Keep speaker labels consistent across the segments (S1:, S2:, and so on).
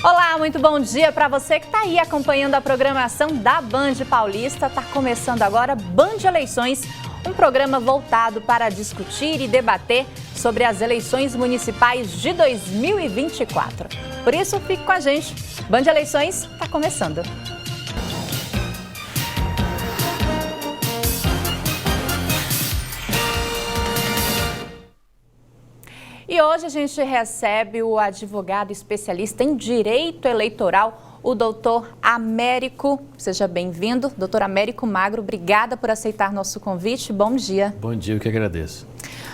S1: Olá, muito bom dia para você que está aí acompanhando a programação da Band Paulista. Está começando agora Band Eleições, um programa voltado para discutir e debater sobre as eleições municipais de 2024. Por isso, fique com a gente. Band Eleições está começando. E hoje a gente recebe o advogado especialista em direito eleitoral, o doutor Américo. Seja bem-vindo, doutor Américo Magro. Obrigada por aceitar nosso convite. Bom dia.
S2: Bom dia, eu que agradeço.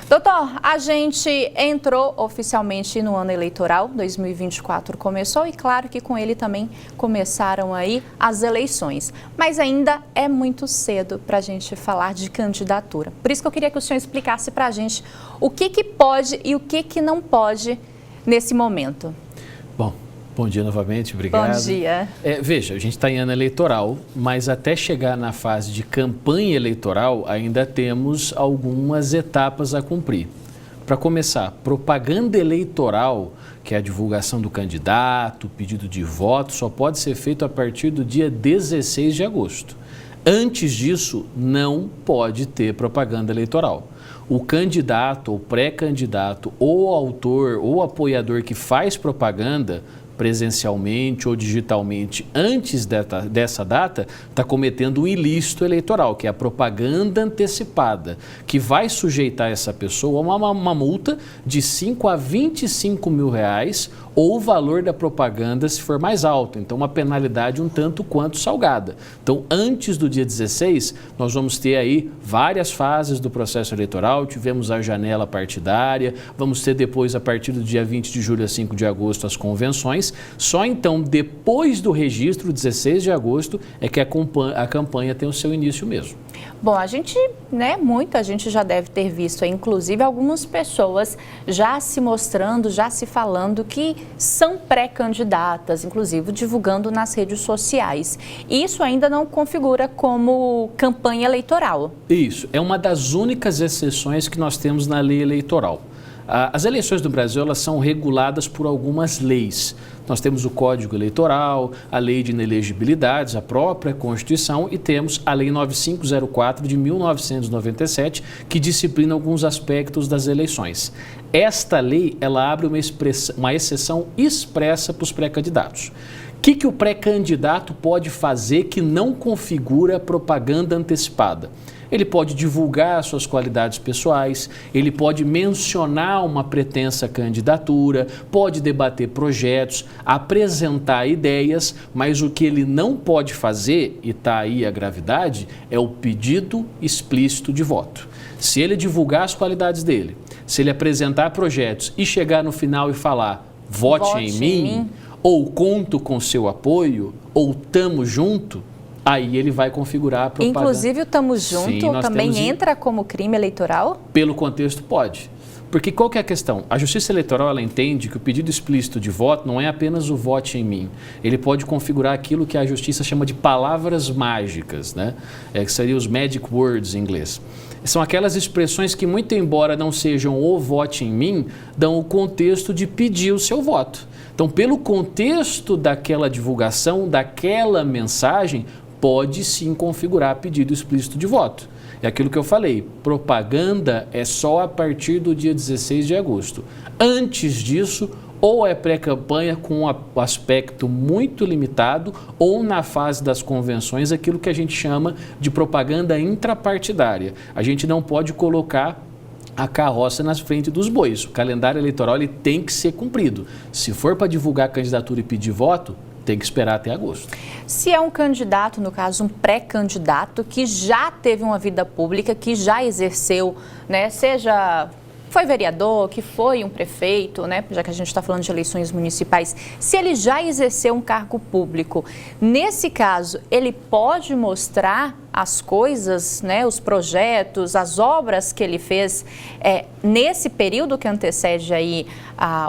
S1: Doutor, a gente entrou oficialmente no ano eleitoral, 2024 começou e claro que com ele também começaram aí as eleições. Mas ainda é muito cedo para a gente falar de candidatura. Por isso que eu queria que o senhor explicasse para a gente o que pode e o que não pode nesse momento.
S2: Bom dia novamente, obrigado.
S1: Bom dia.
S2: Veja, a gente está em ano eleitoral, mas até chegar na fase de campanha eleitoral, ainda temos algumas etapas a cumprir. Para começar, propaganda eleitoral, que é a divulgação do candidato, pedido de voto, só pode ser feito a partir do dia 16 de agosto. Antes disso, não pode ter propaganda eleitoral. O candidato, ou pré-candidato, ou autor, ou apoiador que faz propaganda, presencialmente ou digitalmente, antes dessa data, está cometendo um ilícito eleitoral, que é a propaganda antecipada, que vai sujeitar essa pessoa a uma multa de 5 a 25 mil reais ou o valor da propaganda se for mais alto. Então, uma penalidade um tanto quanto salgada. Então, antes do dia 16, nós vamos ter aí várias fases do processo eleitoral. Tivemos a janela partidária, vamos ter depois, a partir do dia 20 de julho a 5 de agosto, as convenções. Só então, depois do registro, 16 de agosto, é que a campanha tem o seu início mesmo.
S1: Bom, a gente, muita gente já deve ter visto, inclusive algumas pessoas já se mostrando, já se falando que são pré-candidatas, inclusive divulgando nas redes sociais. Isso ainda não configura como campanha eleitoral.
S2: Isso, é uma das únicas exceções que nós temos na lei eleitoral. As eleições do Brasil, elas são reguladas por algumas leis. Nós temos o Código Eleitoral, a Lei de Inelegibilidades, a própria Constituição e temos a Lei 9504 de 1997, que disciplina alguns aspectos das eleições. Esta lei, ela abre uma exceção expressa para os pré-candidatos. O que o pré-candidato pode fazer que não configura propaganda antecipada? Ele pode divulgar suas qualidades pessoais, ele pode mencionar uma pretensa candidatura, pode debater projetos, apresentar ideias, mas o que ele não pode fazer, e está aí a gravidade, é o pedido explícito de voto. Se ele divulgar as qualidades dele, se ele apresentar projetos e chegar no final e falar vote em mim, ou conto com seu apoio, ou tamo junto, aí ele vai configurar a propaganda.
S1: Inclusive o Tamo Junto também entra como crime eleitoral?
S2: Pelo contexto, pode. Porque qual que é a questão? A Justiça Eleitoral, ela entende que o pedido explícito de voto não é apenas o vote em mim. Ele pode configurar aquilo que a Justiça chama de palavras mágicas, que seriam os magic words em inglês. São aquelas expressões que, muito embora não sejam o vote em mim, dão o contexto de pedir o seu voto. Então, pelo contexto daquela divulgação, daquela mensagem, pode sim configurar pedido explícito de voto. É aquilo que eu falei, propaganda é só a partir do dia 16 de agosto. Antes disso, ou é pré-campanha com um aspecto muito limitado, ou na fase das convenções, aquilo que a gente chama de propaganda intrapartidária. A gente não pode colocar a carroça nas frente dos bois. O calendário eleitoral ele tem que ser cumprido. Se for para divulgar a candidatura e pedir voto, tem que esperar até agosto.
S1: Se é um candidato, no caso um pré-candidato, que já teve uma vida pública, que já exerceu, seja foi vereador, que foi um prefeito, já que a gente está falando de eleições municipais, se ele já exerceu um cargo público, nesse caso, ele pode mostrar as coisas, né, os projetos, as obras que ele fez nesse período que antecede aí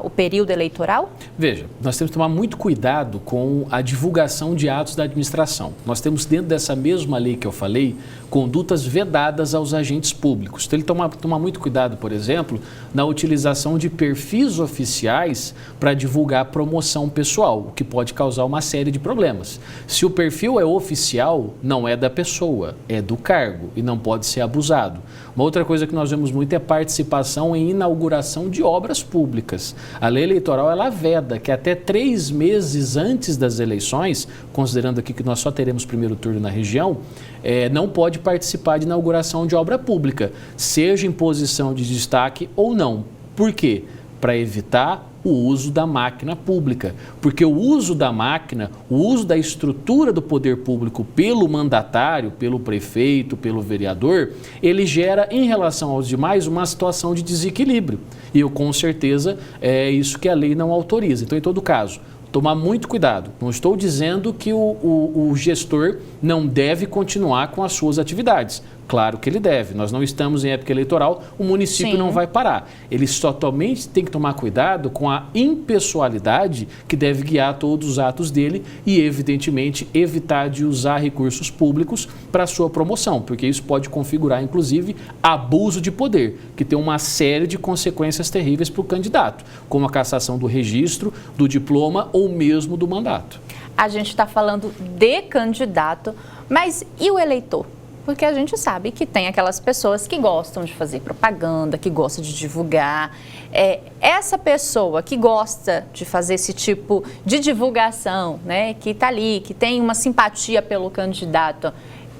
S1: o período eleitoral?
S2: Veja, nós temos que tomar muito cuidado com a divulgação de atos da administração. Nós temos dentro dessa mesma lei que eu falei, condutas vedadas aos agentes públicos. Então, ele toma muito cuidado, por exemplo, na utilização de perfis oficiais para divulgar promoção pessoal, o que pode causar uma série de problemas. Se o perfil é oficial, não é da pessoa, é do cargo e não pode ser abusado. Uma outra coisa que nós vemos muito é participação em inauguração de obras públicas. A lei eleitoral, ela veda que até 3 meses antes das eleições, considerando aqui que nós só teremos primeiro turno na região, não pode participar de inauguração de obra pública, seja em posição de destaque ou não. Por quê? Para evitar o uso da máquina pública, porque o uso da máquina, o uso da estrutura do poder público pelo mandatário, pelo prefeito, pelo vereador, ele gera em relação aos demais uma situação de desequilíbrio. E eu com certeza é isso que a lei não autoriza. Então, em todo caso, tomar muito cuidado. Não estou dizendo que o gestor não deve continuar com as suas atividades. Claro que ele deve. Nós não estamos em época eleitoral, o município
S1: Sim.
S2: não vai parar. Ele totalmente tem que tomar cuidado com a impessoalidade que deve guiar todos os atos dele e, evidentemente, evitar de usar recursos públicos para sua promoção, porque isso pode configurar, inclusive, abuso de poder, que tem uma série de consequências terríveis para o candidato, como a cassação do registro, do diploma ou mesmo do mandato.
S1: A gente está falando de candidato, mas e o eleitor? Porque a gente sabe que tem aquelas pessoas que gostam de fazer propaganda, que gostam de divulgar. Essa pessoa que gosta de fazer esse tipo de divulgação, né, que está ali, que tem uma simpatia pelo candidato,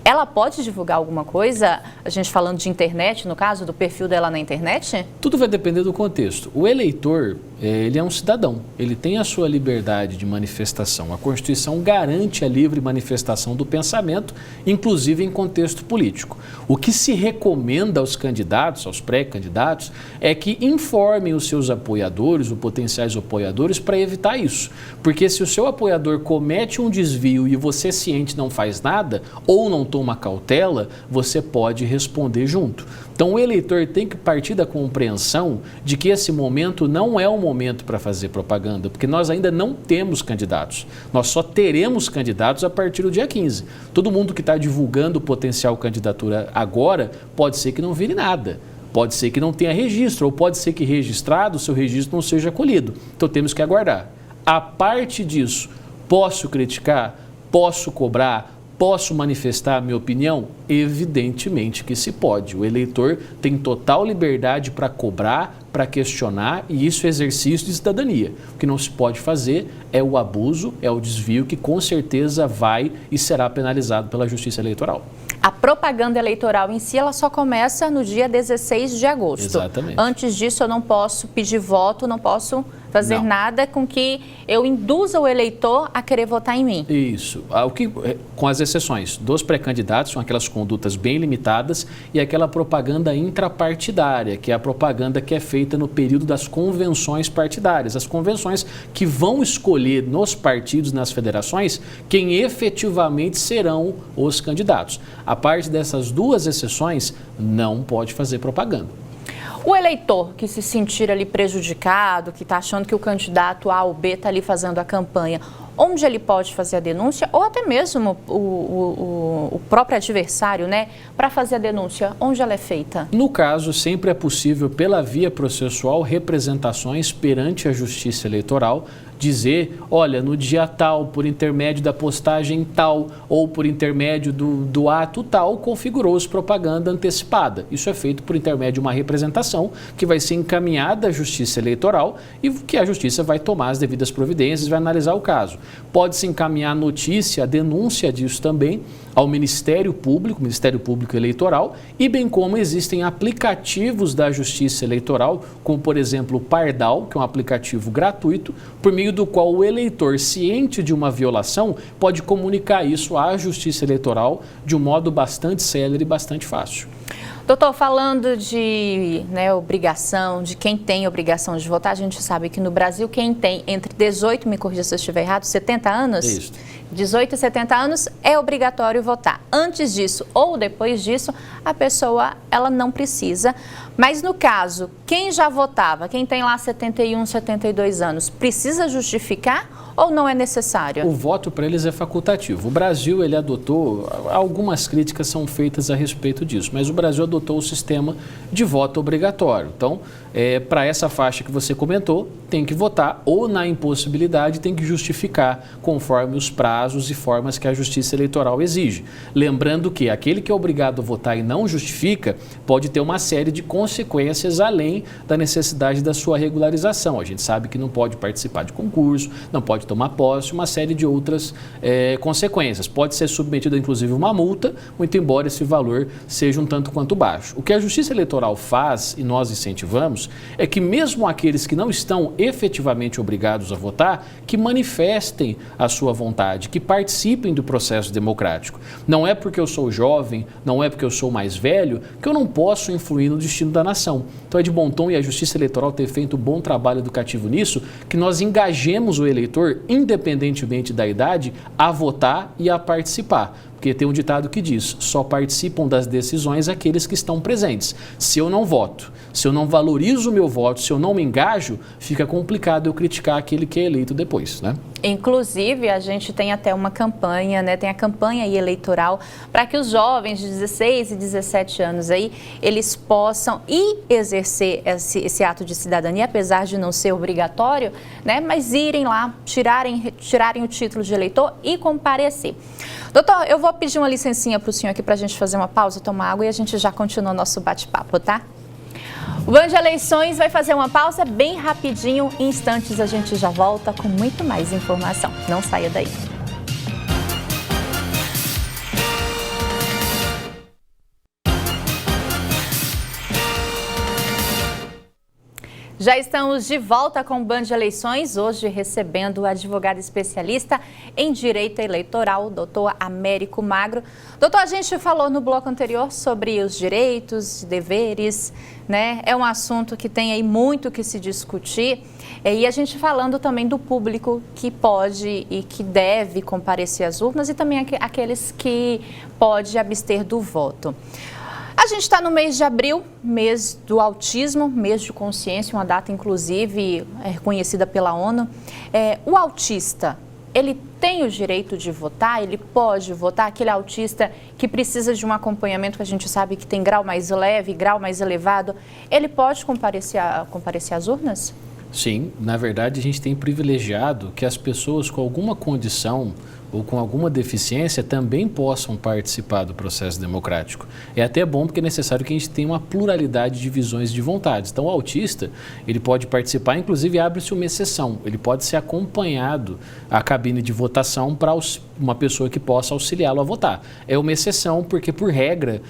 S1: ela pode divulgar alguma coisa? A gente falando de internet, no caso, do perfil dela na internet?
S2: Tudo vai depender do contexto. O eleitor, ele é um cidadão, ele tem a sua liberdade de manifestação. A Constituição garante a livre manifestação do pensamento, inclusive em contexto político. O que se recomenda aos candidatos, aos pré-candidatos, é que informem os seus apoiadores, os potenciais apoiadores, para evitar isso. Porque se o seu apoiador comete um desvio e você ciente não faz nada, ou não toma cautela, você pode responder junto. Então, o eleitor tem que partir da compreensão de que esse momento não é o momento para fazer propaganda, porque nós ainda não temos candidatos. Nós só teremos candidatos a partir do dia 15. Todo mundo que está divulgando potencial candidatura agora, pode ser que não vire nada. Pode ser que não tenha registro, ou pode ser que registrado, o seu registro não seja acolhido. Então, temos que aguardar. A parte disso, posso criticar? Posso cobrar? Posso manifestar a minha opinião? Evidentemente que se pode. O eleitor tem total liberdade para cobrar, para questionar, e isso é exercício de cidadania. O que não se pode fazer é o abuso, é o desvio, que com certeza vai e será penalizado pela Justiça Eleitoral.
S1: A propaganda eleitoral em si, ela só começa no dia 16 de agosto.
S2: Exatamente.
S1: Antes disso, eu não posso pedir voto, não posso fazer nada com que eu induza o eleitor a querer votar em mim.
S2: Isso. Com as exceções dos pré-candidatos, são aquelas condutas bem limitadas, e aquela propaganda intrapartidária, que é a propaganda que é feita no período das convenções partidárias. As convenções que vão escolher nos partidos, nas federações, quem efetivamente serão os candidatos. A parte dessas duas exceções, não pode fazer propaganda.
S1: O eleitor que se sentir ali prejudicado, que está achando que o candidato A ou B está ali fazendo a campanha, onde ele pode fazer a denúncia, ou até mesmo o próprio adversário, né, para fazer a denúncia, onde ela é feita?
S2: No caso, sempre é possível, pela via processual, representações perante a Justiça Eleitoral, dizer, olha, no dia tal, por intermédio da postagem tal, ou por intermédio do ato tal, configurou-se propaganda antecipada. Isso é feito por intermédio de uma representação que vai ser encaminhada à Justiça Eleitoral e que a Justiça vai tomar as devidas providências e vai analisar o caso. Pode-se encaminhar a notícia, a denúncia disso também ao Ministério Público Eleitoral, e bem como existem aplicativos da Justiça Eleitoral, como por exemplo o Pardal, que é um aplicativo gratuito, por meio do qual o eleitor, ciente de uma violação, pode comunicar isso à Justiça Eleitoral de um modo bastante célere e bastante fácil.
S1: Doutor, falando de obrigação, de quem tem obrigação de votar, a gente sabe que no Brasil quem tem entre 18, me corrija se eu estiver errado, 70 anos,
S2: Isso.
S1: 18 e 70 anos é obrigatório votar. Antes disso ou depois disso, a pessoa ela não precisa. Mas no caso, quem já votava, quem tem lá 71, 72 anos, precisa justificar ou não é necessário?
S2: O voto para eles é facultativo. O Brasil, ele adotou, algumas críticas são feitas a respeito disso, mas o Brasil adotou o sistema de voto obrigatório. Então, para essa faixa que você comentou, tem que votar ou na impossibilidade tem que justificar conforme os prazos e formas que a Justiça Eleitoral exige. Lembrando que aquele que é obrigado a votar e não justifica pode ter uma série de consequências além da necessidade da sua regularização. A gente sabe que não pode participar de concurso, não pode tomar posse, uma série de outras consequências. Pode ser submetido, inclusive, uma multa, muito embora esse valor seja um tanto quanto baixo. O que a Justiça Eleitoral faz, e nós incentivamos, é que mesmo aqueles que não estão efetivamente obrigados a votar, que manifestem a sua vontade, que participem do processo democrático. Não é porque eu sou jovem, não é porque eu sou mais velho, que eu não posso influir no destino da nação. Então é de bom tom e a Justiça Eleitoral ter feito um bom trabalho educativo nisso, que nós engajemos o eleitor, independentemente da idade, a votar e a participar. Porque tem um ditado que diz, só participam das decisões aqueles que estão presentes. Se eu não voto, se eu não valorizo o meu voto, se eu não me engajo, fica complicado eu criticar aquele que é eleito depois, né?
S1: Inclusive, a gente tem até uma campanha, né? Tem a campanha aí eleitoral para que os jovens de 16 e 17 anos aí, eles possam ir exercer esse ato de cidadania, apesar de não ser obrigatório, né? Mas irem lá, tirarem o título de eleitor e comparecer. Doutor, eu vou pedir uma licencinha para o senhor aqui para a gente fazer uma pausa, tomar água e a gente já continua o nosso bate-papo, tá? O Band Eleições vai fazer uma pausa bem rapidinho, em instantes a gente já volta com muito mais informação. Não saia daí. Já estamos de volta com o Band Eleições, hoje recebendo o advogado especialista em direito eleitoral, doutor Américo Magro. Doutor, a gente falou no bloco anterior sobre os direitos, deveres, né? É um assunto que tem aí muito que se discutir. E a gente falando também do público que pode e que deve comparecer às urnas e também aqueles que pode abster do voto. A gente está no mês de abril, mês do autismo, mês de consciência, uma data inclusive reconhecida pela ONU. O autista, ele tem o direito de votar? Ele pode votar? Aquele autista que precisa de um acompanhamento, que a gente sabe que tem grau mais leve, grau mais elevado, ele pode comparecer às urnas?
S2: Sim, na verdade a gente tem privilegiado que as pessoas com alguma condição ou com alguma deficiência também possam participar do processo democrático. É até bom porque é necessário que a gente tenha uma pluralidade de visões e de vontades. Então o autista, ele pode participar, inclusive abre-se uma exceção, ele pode ser acompanhado à cabine de votação para uma pessoa que possa auxiliá-lo a votar. É uma exceção porque, por regra,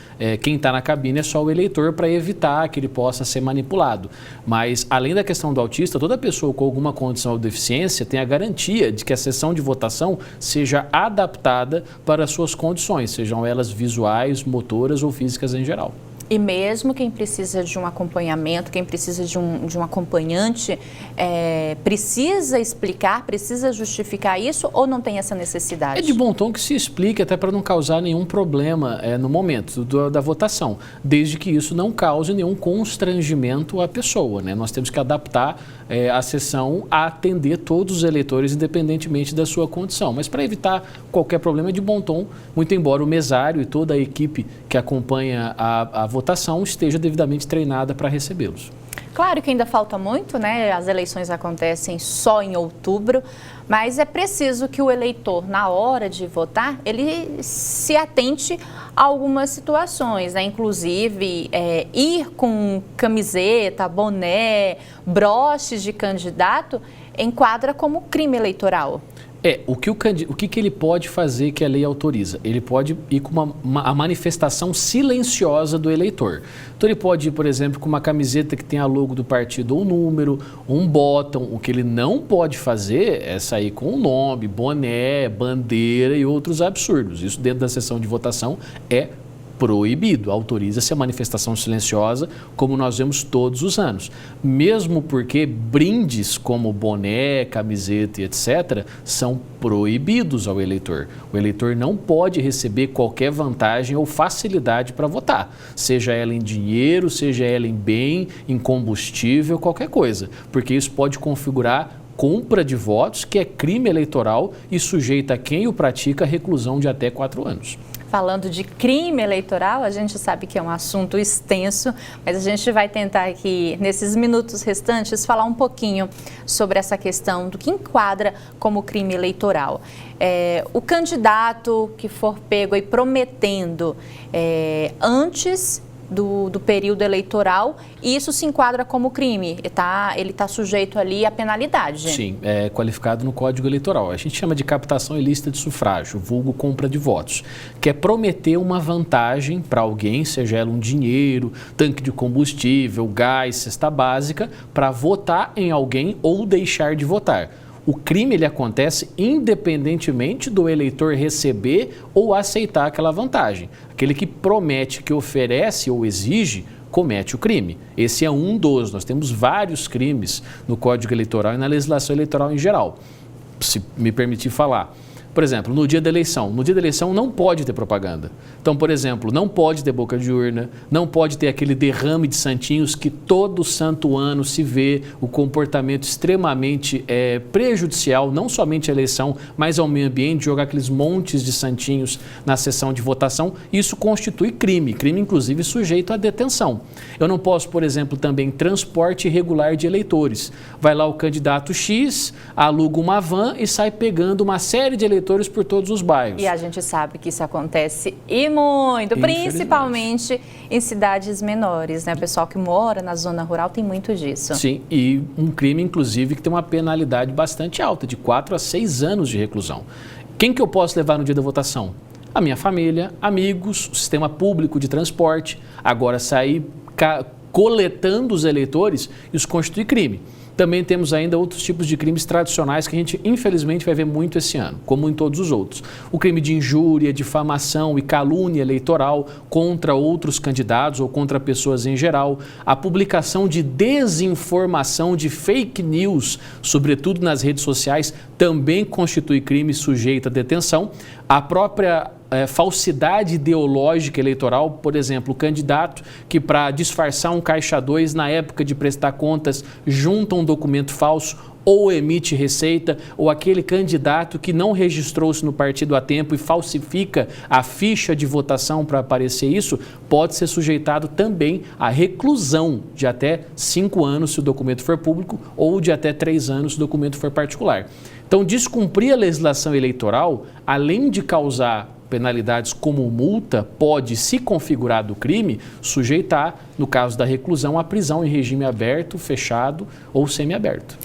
S2: quem está na cabine é só o eleitor para evitar que ele possa ser manipulado. Mas, além da questão do autista, toda pessoa com alguma condição ou deficiência tem a garantia de que a sessão de votação seja adaptada para as suas condições, sejam elas visuais, motoras ou físicas em geral.
S1: E mesmo quem precisa de um acompanhamento, quem precisa de um acompanhante, precisa explicar, precisa justificar isso ou não tem essa necessidade?
S2: É de bom tom que se explique até para não causar nenhum problema no momento da votação, desde que isso não cause nenhum constrangimento à pessoa, né? Nós temos que adaptar a sessão a atender todos os eleitores, independentemente da sua condição. Mas para evitar qualquer problema, é de bom tom, muito embora o mesário e toda a equipe que acompanha a votação esteja devidamente treinada para recebê-los.
S1: Claro que ainda falta muito, né? As eleições acontecem só em outubro, mas é preciso que o eleitor, na hora de votar, ele se atente a algumas situações, né? Inclusive ir com camiseta, boné, broches de candidato enquadra como crime eleitoral.
S2: O que ele pode fazer que a lei autoriza? Ele pode ir com a manifestação silenciosa do eleitor. Então ele pode ir, por exemplo, com uma camiseta que tem a logo do partido ou número, um botão. O que ele não pode fazer é sair com o nome, boné, bandeira e outros absurdos. Isso dentro da sessão de votação é proibido. Autoriza-se a manifestação silenciosa, como nós vemos todos os anos. Mesmo porque brindes como boné, camiseta e etc. são proibidos ao eleitor. O eleitor não pode receber qualquer vantagem ou facilidade para votar, seja ela em dinheiro, seja ela em bem, em combustível, qualquer coisa, porque isso pode configurar compra de votos, que é crime eleitoral e sujeita a quem o pratica a reclusão de até 4 anos.
S1: Falando de crime eleitoral, a gente sabe que é um assunto extenso, mas a gente vai tentar aqui, nesses minutos restantes, falar um pouquinho sobre essa questão do que enquadra como crime eleitoral. O candidato que for pego aí prometendo antes do período eleitoral, isso se enquadra como crime, ele está sujeito ali à penalidade.
S2: Sim, é qualificado no Código Eleitoral. A gente chama de captação ilícita de sufrágio, vulgo compra de votos, que é prometer uma vantagem para alguém, seja ela um dinheiro, tanque de combustível, gás, cesta básica, para votar em alguém ou deixar de votar. O crime ele acontece independentemente do eleitor receber ou aceitar aquela vantagem. Aquele que promete, que oferece ou exige, comete o crime. Esse é um dos. Nós temos vários crimes no Código Eleitoral e na legislação eleitoral em geral. Se me permitir falar. Por exemplo, no dia da eleição. No dia da eleição não pode ter propaganda. Então, por exemplo, não pode ter boca de urna, não pode ter aquele derrame de santinhos que todo santo ano se vê o comportamento extremamente prejudicial, não somente à eleição, mas ao meio ambiente, jogar aqueles montes de santinhos na sessão de votação. Isso constitui crime, crime inclusive sujeito à detenção. Eu não posso, por exemplo, também transporte irregular de eleitores. Vai lá o candidato X, aluga uma van e sai pegando uma série de eleitores por todos os bairros.
S1: E a gente sabe que isso acontece e muito, principalmente em cidades menores, né? O pessoal que mora na zona rural tem muito disso.
S2: Sim, e um crime, inclusive, que tem uma penalidade bastante alta, de 4 a 6 anos de reclusão. Quem que eu posso levar no dia da votação? A minha família, amigos, o sistema público de transporte. Agora, sair coletando os eleitores, isso constitui crime. Também temos ainda outros tipos de crimes tradicionais que a gente, infelizmente, vai ver muito esse ano, como em todos os outros. O crime de injúria, difamação e calúnia eleitoral contra outros candidatos ou contra pessoas em geral. A publicação de desinformação, de fake news, sobretudo nas redes sociais, também constitui crime sujeito à detenção. A própria falsidade ideológica eleitoral, por exemplo, o candidato que, para disfarçar um caixa 2 na época de prestar contas, junta um documento falso ou emite receita, ou aquele candidato que não registrou-se no partido a tempo e falsifica a ficha de votação para aparecer isso, pode ser sujeitado também à reclusão de até 5 anos se o documento for público ou de até 3 anos se o documento for particular. Então, descumprir a legislação eleitoral, além de causar penalidades como multa, pode, se configurado o crime, sujeitar, no caso da reclusão, à prisão em regime aberto, fechado ou semiaberto.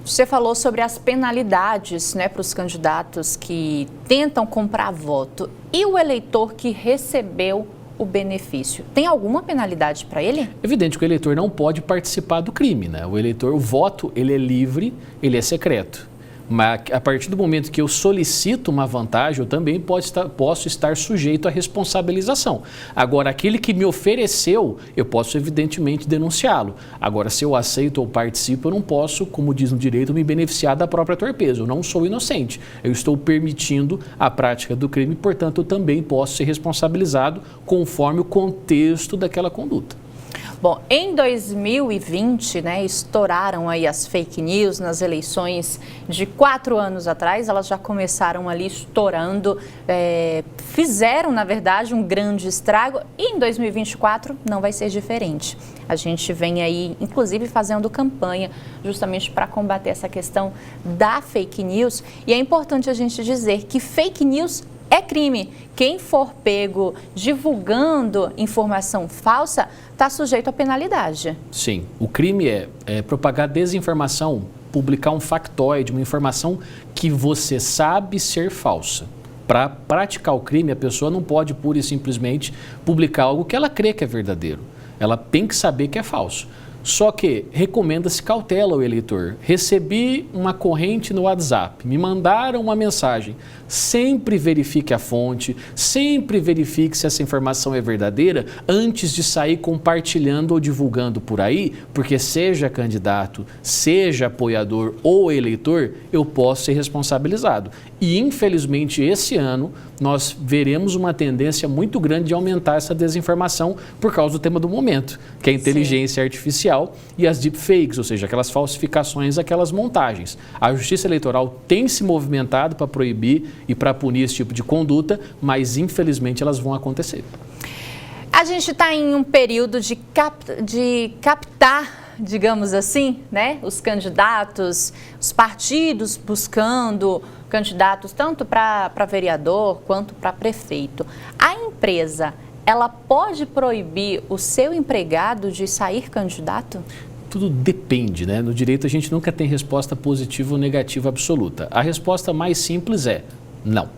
S1: Você falou sobre as penalidades, né, para os candidatos que tentam comprar voto. E o eleitor que recebeu o benefício, tem alguma penalidade para ele?
S2: Evidente que o eleitor não pode participar do crime, né? O voto, ele é livre, ele é secreto. Mas a partir do momento que eu solicito uma vantagem, eu também posso estar sujeito à responsabilização. Agora, aquele que me ofereceu, eu posso evidentemente denunciá-lo. Agora, se eu aceito ou participo, eu não posso, como diz no direito, me beneficiar da própria torpeza. Eu não sou inocente. Eu estou permitindo a prática do crime, portanto, eu também posso ser responsabilizado conforme o contexto daquela conduta.
S1: Bom, em 2020, né, estouraram aí as fake news nas eleições de 4 anos atrás. Elas já começaram ali estourando, fizeram, na verdade, um grande estrago. E em 2024 não vai ser diferente. A gente vem aí, inclusive, fazendo campanha justamente para combater essa questão da fake news. E é importante a gente dizer que fake news é crime. Quem for pego divulgando informação falsa está sujeito à penalidade.
S2: Sim, o crime é propagar desinformação, publicar um factoide, uma informação que você sabe ser falsa. Para praticar o crime, a pessoa não pode pura e simplesmente publicar algo que ela crê que é verdadeiro. Ela tem que saber que é falso. Só que recomenda-se cautela ao eleitor. Recebi uma corrente no WhatsApp, me mandaram uma mensagem. Sempre verifique a fonte, sempre verifique se essa informação é verdadeira antes de sair compartilhando ou divulgando por aí, porque seja candidato, seja apoiador ou eleitor, eu posso ser responsabilizado. E infelizmente esse ano nós veremos uma tendência muito grande de aumentar essa desinformação por causa do tema do momento, que é a inteligência artificial e as deepfakes, ou seja, aquelas falsificações, aquelas montagens. A Justiça Eleitoral tem se movimentado para proibir e para punir esse tipo de conduta, mas infelizmente elas vão acontecer.
S1: A gente está em um período de captar, digamos assim, né, os candidatos, os partidos buscando candidatos tanto para vereador quanto para prefeito. A empresa, ela pode proibir o seu empregado de sair candidato?
S2: Tudo depende, né? No direito a gente nunca tem resposta positiva ou negativa absoluta. A resposta mais simples é não.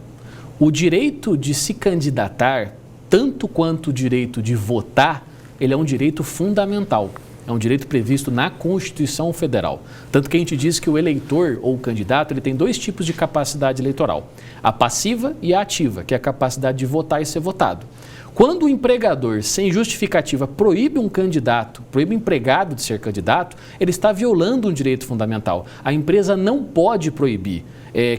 S2: O direito de se candidatar, tanto quanto o direito de votar, ele é um direito fundamental. É um direito previsto na Constituição Federal. Tanto que a gente diz que o eleitor ou o candidato ele tem dois tipos de capacidade eleitoral. A passiva e a ativa, que é a capacidade de votar e ser votado. Quando o empregador, sem justificativa, proíbe um candidato, proíbe o empregado de ser candidato, ele está violando um direito fundamental. A empresa não pode proibir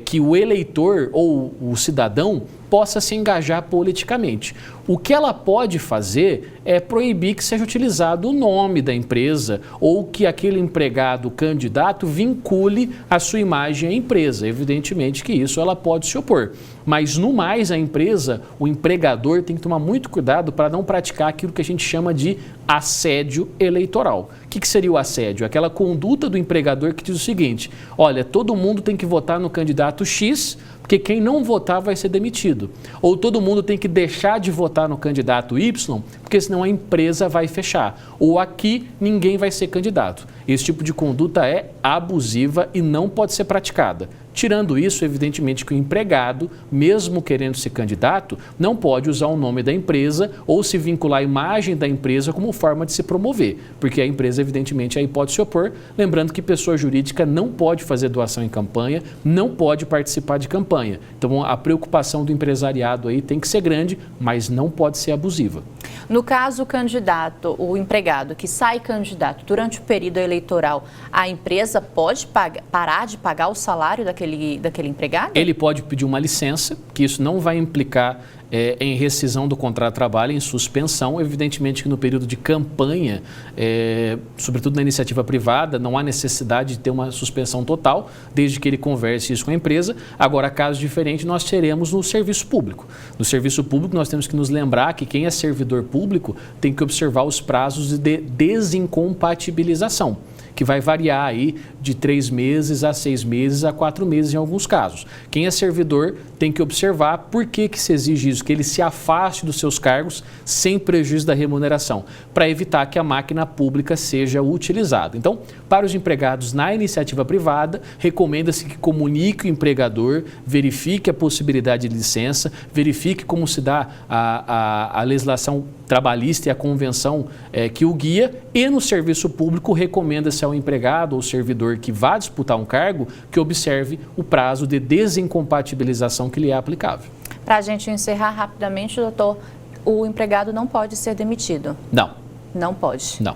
S2: que o eleitor ou o cidadão possa se engajar politicamente. O que ela pode fazer é proibir que seja utilizado o nome da empresa ou que aquele empregado candidato vincule a sua imagem à empresa. Evidentemente que isso ela pode se opor. Mas no mais a empresa, o empregador tem que tomar muito cuidado para não praticar aquilo que a gente chama de assédio eleitoral. O que seria o assédio? Aquela conduta do empregador que diz o seguinte: olha, todo mundo tem que votar no candidato X, porque quem não votar vai ser demitido. Ou todo mundo tem que deixar de votar no candidato Y, porque senão a empresa vai fechar. Ou aqui ninguém vai ser candidato. Esse tipo de conduta é abusiva e não pode ser praticada. Tirando isso, evidentemente que o empregado, mesmo querendo ser candidato, não pode usar o nome da empresa ou se vincular à imagem da empresa como forma de se promover, porque a empresa, evidentemente, aí pode se opor. Lembrando que pessoa jurídica não pode fazer doação em campanha, não pode participar de campanha. Então, a preocupação do empresariado aí tem que ser grande, mas não pode ser abusiva.
S1: No caso, o candidato, o empregado que sai candidato durante o período eleitoral, a empresa pode parar de pagar o salário daquele empregado? Ele
S2: pode pedir uma licença, que isso não vai implicar em rescisão do contrato de trabalho, em suspensão. Evidentemente que no período de campanha, sobretudo na iniciativa privada, não há necessidade de ter uma suspensão total, desde que ele converse isso com a empresa. Agora, caso diferente, nós teremos no serviço público. No serviço público, nós temos que nos lembrar que quem é servidor público tem que observar os prazos de desincompatibilização, que vai variar aí de 3 meses a 6 meses a 4 meses em alguns casos. Quem é servidor tem que observar por que se exige isso, que ele se afaste dos seus cargos sem prejuízo da remuneração, para evitar que a máquina pública seja utilizada. Então, para os empregados na iniciativa privada, recomenda-se que comunique o empregador, verifique a possibilidade de licença, verifique como se dá a legislação trabalhista e a convenção que o guia, e no serviço público recomenda-se ao empregado ou servidor que vá disputar um cargo que observe o prazo de desincompatibilização que lhe é aplicável.
S1: Para a gente encerrar rapidamente, doutor, o empregado não pode ser demitido?
S2: Não.
S1: Não pode?
S2: Não.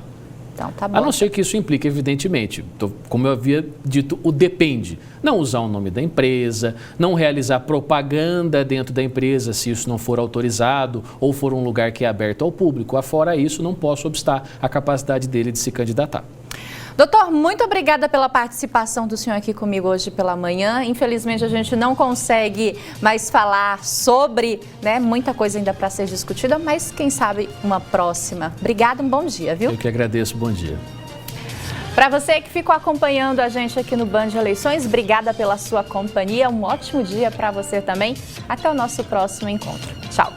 S1: Então, tá bom.
S2: A não ser que isso implique, evidentemente, como eu havia dito, o depende. Não usar o nome da empresa, não realizar propaganda dentro da empresa se isso não for autorizado ou for um lugar que é aberto ao público. Afora isso, não posso obstar a capacidade dele de se candidatar.
S1: Doutor, muito obrigada pela participação do senhor aqui comigo hoje pela manhã. Infelizmente, a gente não consegue mais falar sobre, muita coisa ainda para ser discutida, mas quem sabe uma próxima. Obrigada, um bom dia, viu?
S2: Eu que agradeço, bom dia.
S1: Para você que ficou acompanhando a gente aqui no Band Eleições, obrigada pela sua companhia. Um ótimo dia para você também. Até o nosso próximo encontro. Tchau.